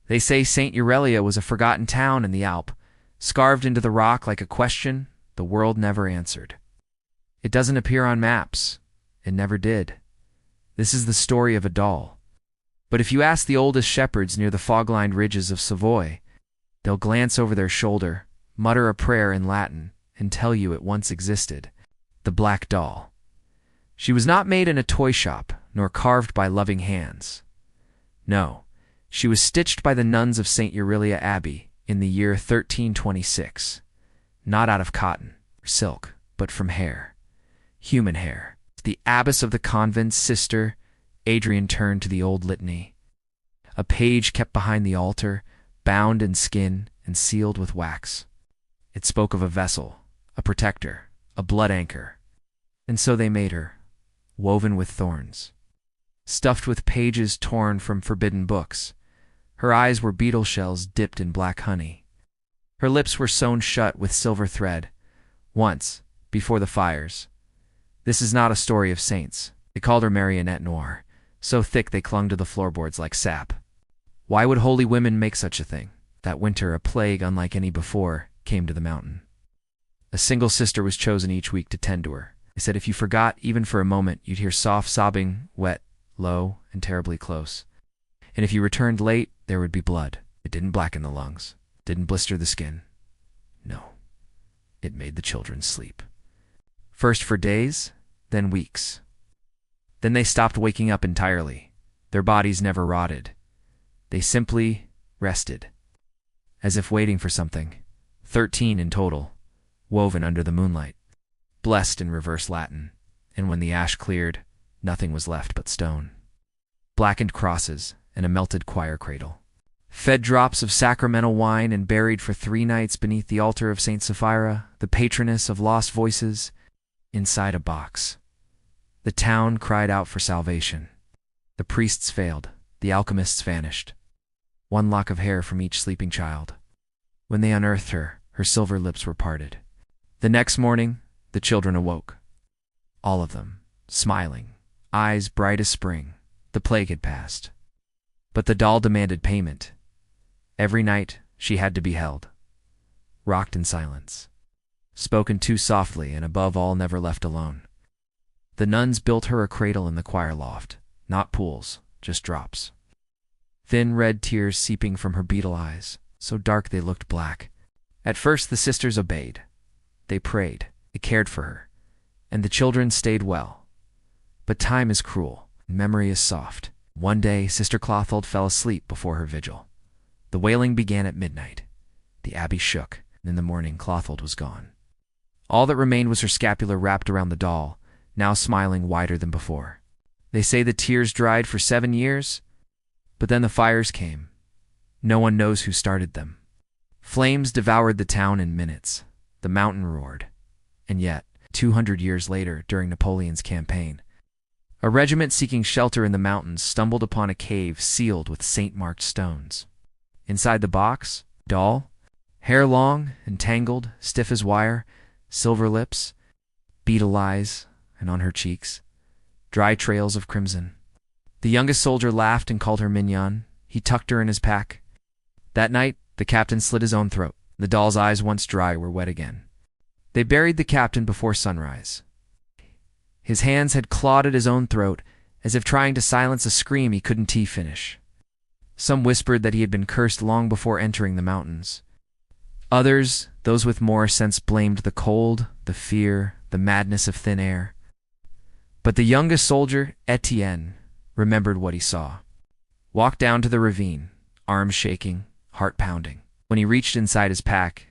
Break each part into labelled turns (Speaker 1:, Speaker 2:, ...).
Speaker 1: They say Saint Urelia was a forgotten town in the Alp, scarved into the rock like a question the world never answered. It doesn't appear on maps. It never did. This is the story of a doll. But if you ask the oldest shepherds near the fog-lined ridges of Savoy, they'll glance over their shoulder, mutter a prayer in Latin, and tell you it once existed. The Black Doll. She was not made in a toy shop, nor carved by loving hands. No, she was stitched by the nuns of Saint Urelia Abbey in the year 1326. Not out of cotton or silk, but from hair. Human hair. The abbess of the convent's sister, Adrian turned to the old litany. A page kept behind the altar, bound in skin and sealed with wax. It spoke of a vessel, a protector, a blood anchor. And so they made her, woven with thorns, stuffed with pages torn from forbidden books. Her eyes were beetle shells dipped in black honey. Her lips were sewn shut with silver thread. Once, before the fires. This is not a story of saints. They called her Marionette Noire, so thick they clung to the floorboards like sap. Why would holy women make such a thing? That winter, a plague unlike any before came to the mountain. A single sister was chosen each week to tend to her. They said if you forgot even for a moment, you'd hear soft sobbing, wet, low, and terribly close. And if you returned late, there would be blood. It didn't blacken the lungs, didn't blister the skin. No, it made the children sleep. First for days, then weeks. Then they stopped waking up entirely. Their bodies never rotted. They simply rested, as if waiting for something. 13 in total, woven under the moonlight, blessed in reverse Latin, and when the ash cleared, nothing was left but stone. Blackened crosses and a melted choir cradle. Fed drops of sacramental wine and buried for 3 nights beneath the altar of Saint Sapphira, the patroness of lost voices, inside a box. The town cried out for salvation. The priests failed. The alchemists vanished. 1 lock of hair from each sleeping child. When they unearthed her, her silver lips were parted. The next morning, the children awoke. All of them, smiling, eyes bright as spring. The plague had passed. But the doll demanded payment. Every night, she had to be held, rocked in silence, spoken to softly, and above all, never left alone. The nuns built her a cradle in the choir loft, not pools, just drops. Thin red tears seeping from her beetle eyes, so dark they looked black. At first the sisters obeyed. They prayed, they cared for her, and the children stayed well. But time is cruel, and memory is soft. One day, Sister Clothold fell asleep before her vigil. The wailing began at midnight. The abbey shook, and in the morning Clothold was gone. All that remained was her scapular wrapped around the doll, now smiling wider than before. They say the tears dried for 7 years, but then the fires came. No one knows who started them. Flames devoured the town in minutes. The mountain roared. And yet, 200 years later, during Napoleon's campaign, a regiment seeking shelter in the mountains stumbled upon a cave sealed with saint-marked stones. Inside the box, doll, hair long and tangled, stiff as wire, silver lips, beetle eyes, and on her cheeks, dry trails of crimson. The youngest soldier laughed and called her Mignon. He tucked her in his pack. That night, the captain slit his own throat. The doll's eyes, once dry, were wet again. They buried the captain before sunrise. His hands had clawed at his own throat, as if trying to silence a scream he couldn't finish. Some whispered that he had been cursed long before entering the mountains. Others, those with more sense, blamed the cold, the fear, the madness of thin air. But the youngest soldier, Etienne, remembered what he saw. Walked down to the ravine, arms shaking, heart pounding. When he reached inside his pack,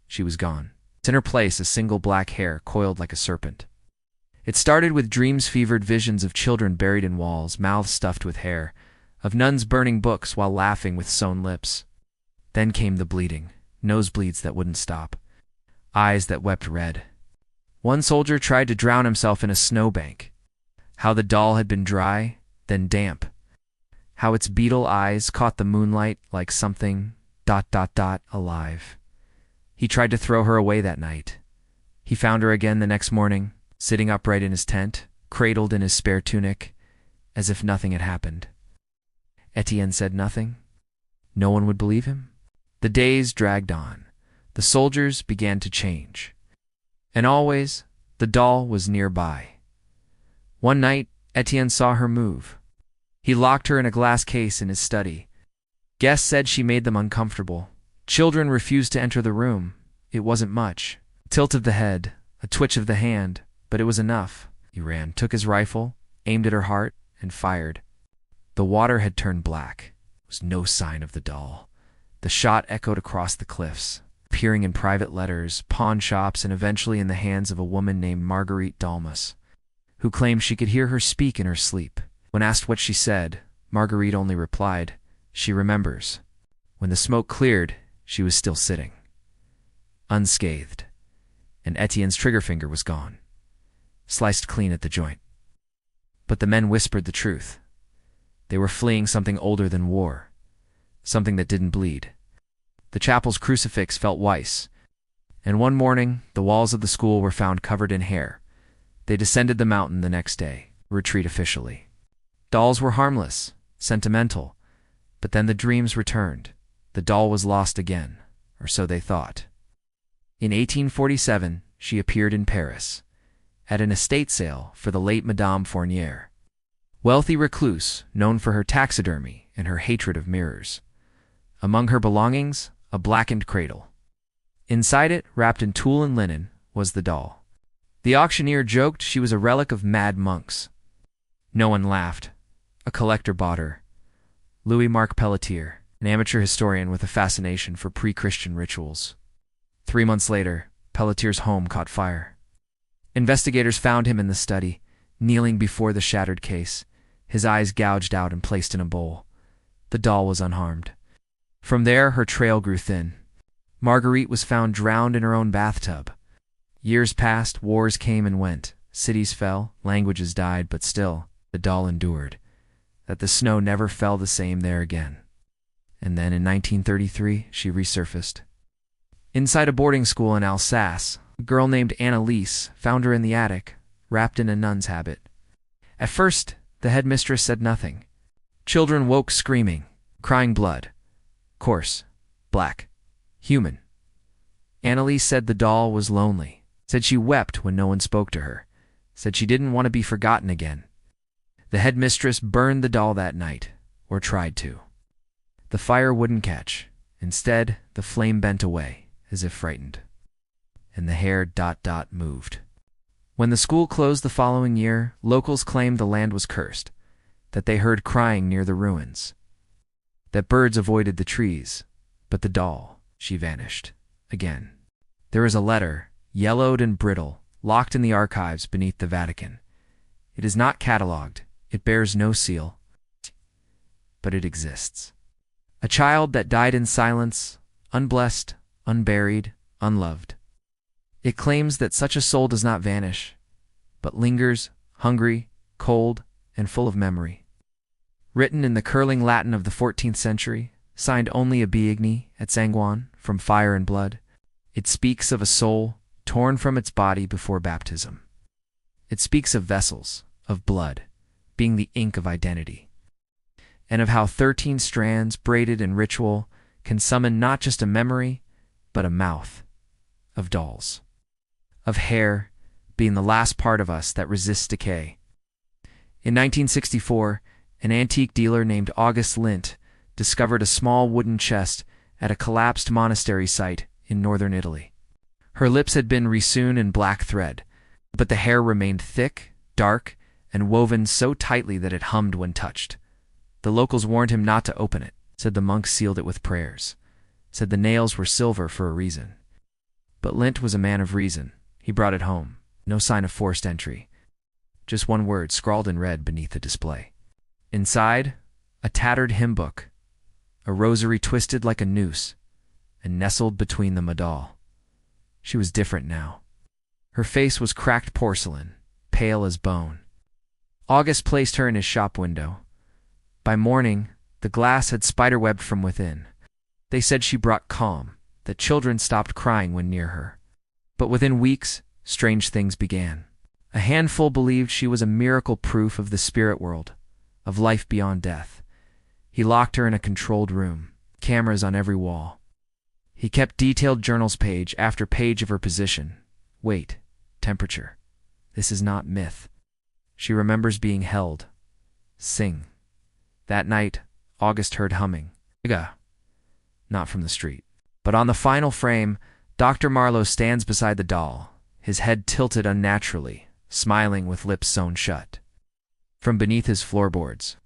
Speaker 1: she was gone. In her place, a single black hair coiled like a serpent. It started with dreams-fevered visions of children buried in walls, mouths stuffed with hair, of nuns burning books while laughing with sewn lips. Then came the bleeding, nosebleeds that wouldn't stop, eyes that wept red. One soldier tried to drown himself in a snowbank. How the doll had been dry, then damp. How its beetle eyes caught the moonlight like something ... alive. He tried to throw her away that night. He found her again the next morning, sitting upright in his tent, cradled in his spare tunic, as if nothing had happened. Etienne said nothing. No one would believe him. The days dragged on. The soldiers began to change. And always, the doll was nearby. One night, Etienne saw her move. He locked her in a glass case in his study. Guests said she made them uncomfortable. Children refused to enter the room. It wasn't much. A tilt of the head, a twitch of the hand, but it was enough. He ran, took his rifle, aimed at her heart, and fired. The water had turned black. There was no sign of the doll. The shot echoed across the cliffs, appearing in private letters, pawn shops, and eventually in the hands of a woman named Marguerite Dalmas, who claimed she could hear her speak in her sleep. When asked what she said, Marguerite only replied, "She remembers." When the smoke cleared, she was still sitting, unscathed, and Etienne's trigger finger was gone, sliced clean at the joint. But the men whispered the truth. They were fleeing something older than war, something that didn't bleed. The chapel's crucifix felt Weiss, and one morning the walls of the school were found covered in hair. They descended the mountain the next day, retreat officially. Dolls were harmless, sentimental, but then the dreams returned. The doll was lost again, or so they thought. In 1847, she appeared in Paris, at an estate sale for the late Madame Fournier, wealthy recluse known for her taxidermy and her hatred of mirrors. Among her belongings, a blackened cradle. Inside it, wrapped in tulle and linen, was the doll. The auctioneer joked she was a relic of mad monks. No one laughed. A collector bought her. Louis-Marc Pelletier, an amateur historian with a fascination for pre-Christian rituals. 3 months later, Pelletier's home caught fire. Investigators found him in the study, kneeling before the shattered case, his eyes gouged out and placed in a bowl. The doll was unharmed. From there, her trail grew thin. Marguerite was found drowned in her own bathtub. Years passed, wars came and went, cities fell, languages died, but still, the doll endured. That the snow never fell the same there again. And then in 1933, she resurfaced. Inside a boarding school in Alsace, a girl named Annalise found her in the attic, wrapped in a nun's habit. At first, the headmistress said nothing. Children woke screaming, crying blood. Coarse, black, human. Annalise said the doll was lonely, said she wept when no one spoke to her, said she didn't want to be forgotten again. The headmistress burned the doll that night, or tried to. The fire wouldn't catch. Instead, the flame bent away, as if frightened. And the hair ... moved. When the school closed the following year, locals claimed the land was cursed, that they heard crying near the ruins, that birds avoided the trees, but the doll, she vanished, again. There is a letter, yellowed and brittle, locked in the archives beneath the Vatican. It is not catalogued, it bears no seal, but it exists. A child that died in silence, unblessed, unburied, unloved. It claims that such a soul does not vanish, but lingers, hungry, cold, and full of memory. Written in the curling Latin of the 14th century, signed only a Biigni at Sanguan, from fire and blood, it speaks of a soul torn from its body before baptism. It speaks of vessels, of blood, being the ink of identity, and of how 13 strands braided in ritual can summon not just a memory, but a mouth, of dolls, of hair being the last part of us that resists decay. In 1964, an antique dealer named August Lint discovered a small wooden chest at a collapsed monastery site in northern Italy. Her lips had been resewn in black thread, but the hair remained thick, dark, and woven so tightly that it hummed when touched. The locals warned him not to open it, said the monks sealed it with prayers, said the nails were silver for a reason. But Lint was a man of reason. He brought it home. No sign of forced entry. Just one word scrawled in red beneath the display. Inside, a tattered hymn book, a rosary twisted like a noose, and nestled between them a doll. She was different now. Her face was cracked porcelain, pale as bone. August placed her in his shop window. By morning, the glass had spiderwebbed from within. They said she brought calm, that children stopped crying when near her. But within weeks, strange things began. A handful believed she was a miracle proof of the spirit world, of life beyond death. He locked her in a controlled room, cameras on every wall. He kept detailed journals page after page of her position, weight, temperature. This is not myth. She remembers being held. Sing. That night, August heard humming. Not from the street. But on the final frame, Dr. Marlowe stands beside the doll, his head tilted unnaturally, smiling with lips sewn shut. From beneath his floorboards,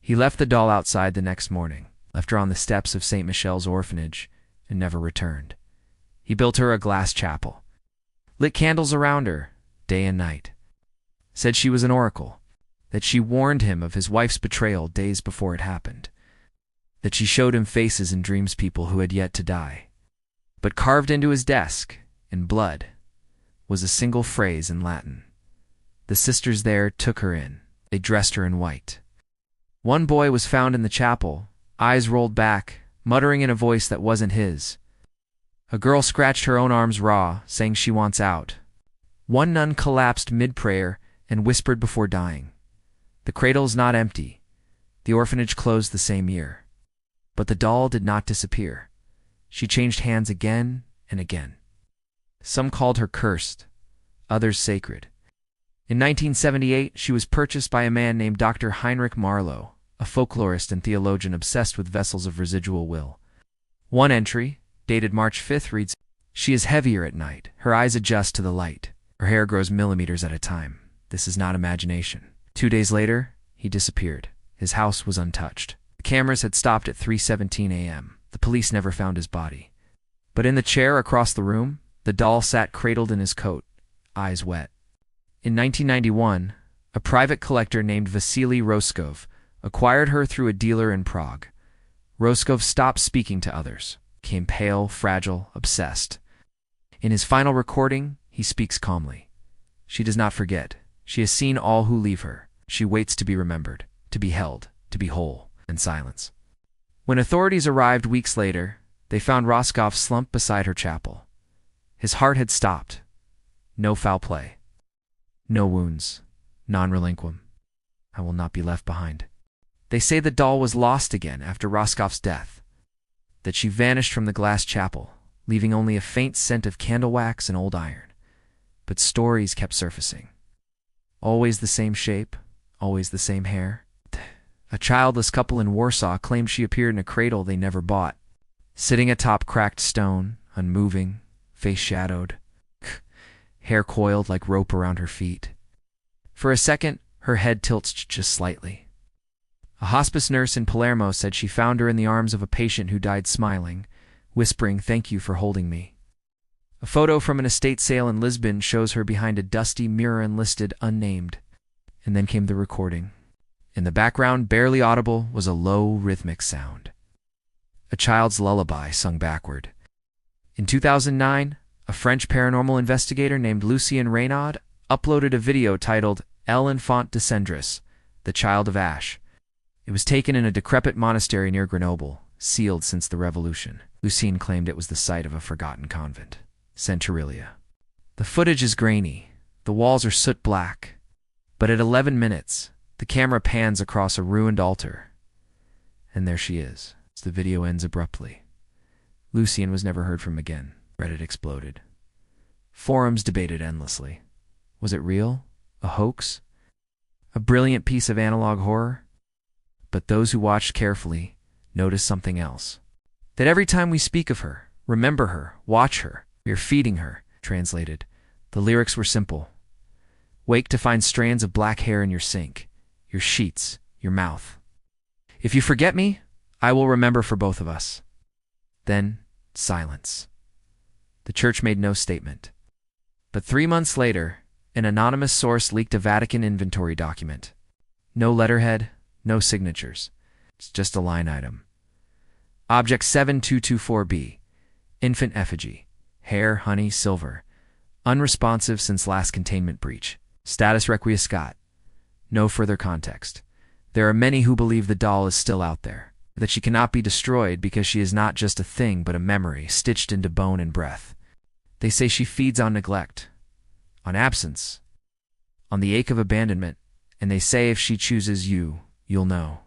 Speaker 1: he left the doll outside the next morning, left her on the steps of St. Michel's orphanage, and never returned. He built her a glass chapel, lit candles around her, day and night. Said she was an oracle, that she warned him of his wife's betrayal days before it happened, that she showed him faces in dreams people who had yet to die. But carved into his desk, in blood, was a single phrase in Latin. The sisters there took her in. They dressed her in white. One boy was found in the chapel, eyes rolled back, muttering in a voice that wasn't his. A girl scratched her own arms raw, saying she wants out. One nun collapsed mid-prayer and whispered before dying. The cradle's not empty. The orphanage closed the same year. But the doll did not disappear. She changed hands again and again. Some called her cursed, others sacred. In 1978, she was purchased by a man named Dr. Heinrich Marlowe, a folklorist and theologian obsessed with vessels of residual will. One entry, dated March 5th, reads, "She is heavier at night. Her eyes adjust to the light. Her hair grows millimeters at a time. This is not imagination." 2 days later, he disappeared. His house was untouched. The cameras had stopped at 3:17 a.m. The police never found his body. But in the chair across the room, the doll sat cradled in his coat, eyes wet. In 1991, a private collector named Vasily Roskov acquired her through a dealer in Prague. Roskov stopped speaking to others, became pale, fragile, obsessed. In his final recording, he speaks calmly. She does not forget. She has seen all who leave her. She waits to be remembered, to be held, to be whole, in silence. When authorities arrived weeks later, they found Roskov slumped beside her chapel. His heart had stopped. No foul play. No wounds. Non relinquum. I will not be left behind. They say the doll was lost again after Roskov's death, that she vanished from the glass chapel, leaving only a faint scent of candle wax and old iron. But stories kept surfacing. Always the same shape, always the same hair. A childless couple in Warsaw claimed she appeared in a cradle they never bought, sitting atop cracked stone, unmoving, face shadowed, hair coiled like rope around her feet. For a second, her head tilts just slightly. A hospice nurse in Palermo said she found her in the arms of a patient who died smiling, whispering, "Thank you for holding me." A photo from an estate sale in Lisbon shows her behind a dusty mirror and listed unnamed. And then came the recording. In the background, barely audible, was a low, rhythmic sound. A child's lullaby sung backward. In 2009, a French paranormal investigator named Lucien Reynaud uploaded a video titled L'Enfant de Cendres, the Child of Ash. It was taken in a decrepit monastery near Grenoble, sealed since the Revolution. Lucien claimed it was the site of a forgotten convent, Saint Urelia. The footage is grainy. The walls are soot black. But at 11 minutes, the camera pans across a ruined altar. And there she is. The video ends abruptly. Lucien was never heard from again. Reddit exploded. Forums debated endlessly. Was it real? A hoax? A brilliant piece of analog horror? But those who watched carefully noticed something else. That every time we speak of her, remember her, watch her, we are feeding her. Translated. The lyrics were simple. Wake to find strands of black hair in your sink, your sheets, your mouth. If you forget me, I will remember for both of us. Then, silence. The church made no statement. But 3 months later, an anonymous source leaked a Vatican inventory document. No letterhead, no signatures. It's just a line item. Object 7224B. Infant effigy. Hair, honey, silver. Unresponsive since last containment breach. Status requiescat. No further context. There are many who believe the doll is still out there, that she cannot be destroyed because she is not just a thing but a memory stitched into bone and breath. They say she feeds on neglect, on absence, on the ache of abandonment, and they say if she chooses you, you'll know.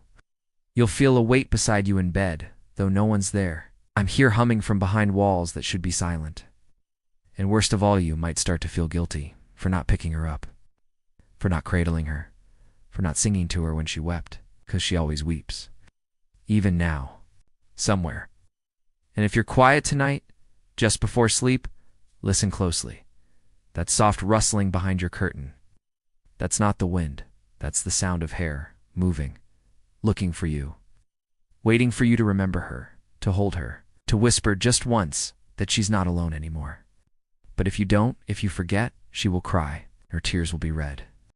Speaker 1: You'll feel a weight beside you in bed, though no one's there. I'm here humming from behind walls that should be silent. And worst of all, you might start to feel guilty for not picking her up, for not cradling her, for not singing to her when she wept, 'cause she always weeps. Even now, somewhere. And if you're quiet tonight, just before sleep, listen closely. That soft rustling behind your curtain. That's not the wind. That's the sound of hair, moving, looking for you, waiting for you to remember her, to hold her, to whisper just once that she's not alone anymore. But if you don't, if you forget, she will cry. Her tears will be red.